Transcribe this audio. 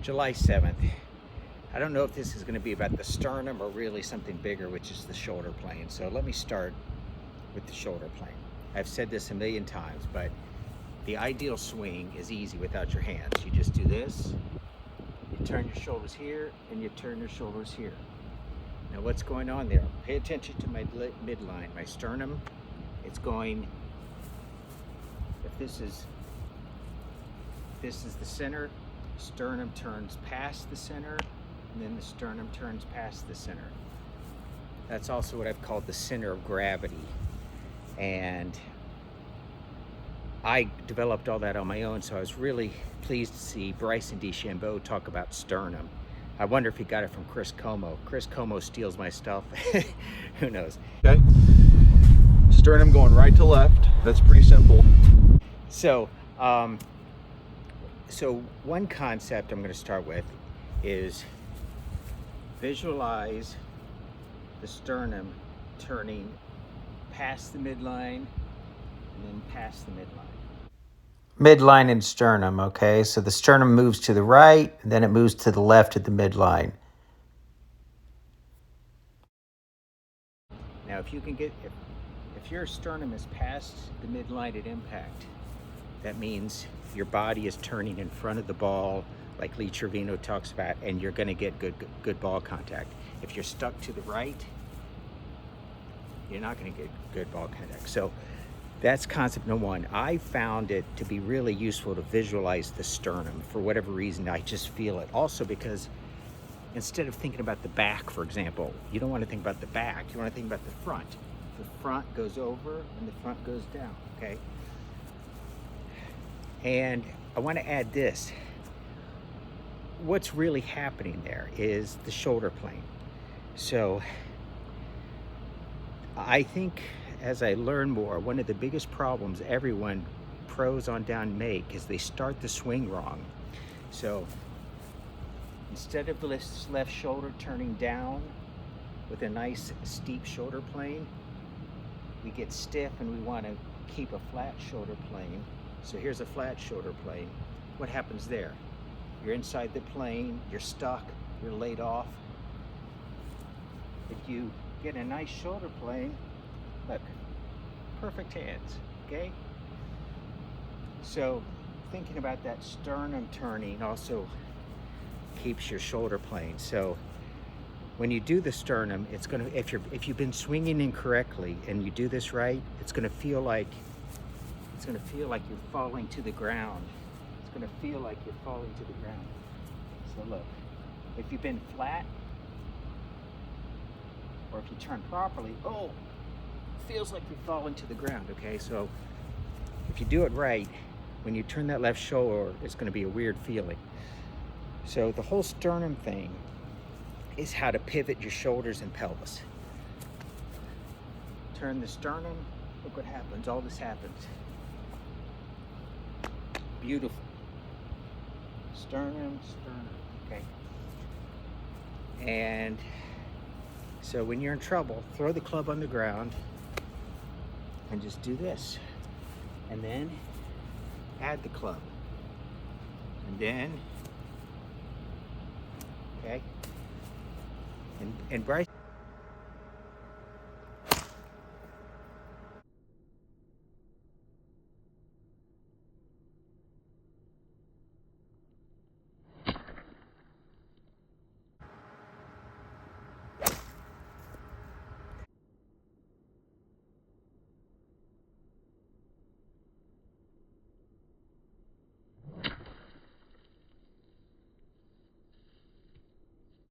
July 7th. I don't know if this is going to be about the sternum or really something bigger, which is the shoulder plane. So let me start with the shoulder plane. I've said this a million times, but the ideal swing is easy without your hands. You just do this, you turn your shoulders here, and you turn your shoulders here. Now what's going on there? Pay attention to my midline, my sternum. It's going, if this is the center, sternum turns past the center, and then the sternum turns past the center. That's also what I've called the center of gravity. And I developed all that on my own, so I was really pleased to see Bryson DeChambeau talk about sternum. I wonder if he got it from Chris Como. Chris Como steals my stuff. Who knows? Okay. Sternum going right to left. That's pretty simple. So, so one concept I'm going to start with is visualize the sternum turning past the midline and then past the midline. Midline and sternum, okay? So the sternum moves to the right, and then it moves to the left at the midline. Now, if you can get, if your sternum is past the midline at impact, that means your body is turning in front of the ball, like Lee Trevino talks about, and you're going to get good ball contact. If you're stuck to the right, you're not going to get good ball contact. So that's concept number one. I found it to be really useful to visualize the sternum. For whatever reason, I just feel it. Also because instead of thinking about the back, for example, you don't want to think about the back. You want to think about the front. The front goes over and the front goes down, okay? And I want to add this. What's really happening there is the shoulder plane. So I think as I learn more, one of the biggest problems everyone, pros on down, make is they start the swing wrong. So instead of the left shoulder turning down with a nice steep shoulder plane, we get stiff and we want to keep a flat shoulder plane. So here's a flat shoulder plane. What happens there? You're inside the plane, you're stuck, you're laid off. If you get a nice shoulder plane, look, perfect hands, okay? So thinking about that sternum turning also keeps your shoulder plane. So when you do the sternum, it's gonna, if you've been swinging incorrectly and you do this right, it's gonna feel like you're falling to the ground. It's gonna feel like you're falling to the ground. So look, if you've been flat, or if you turn properly, oh, feels like you're falling to the ground, okay? So if you do it right, when you turn that left shoulder, it's gonna be a weird feeling. So the whole sternum thing is how to pivot your shoulders and pelvis. Turn the sternum, look what happens, all this happens. Beautiful. Sternum, okay? And so when you're in trouble, throw the club on the ground and just do this. And then add the club. And then, okay? And Bryce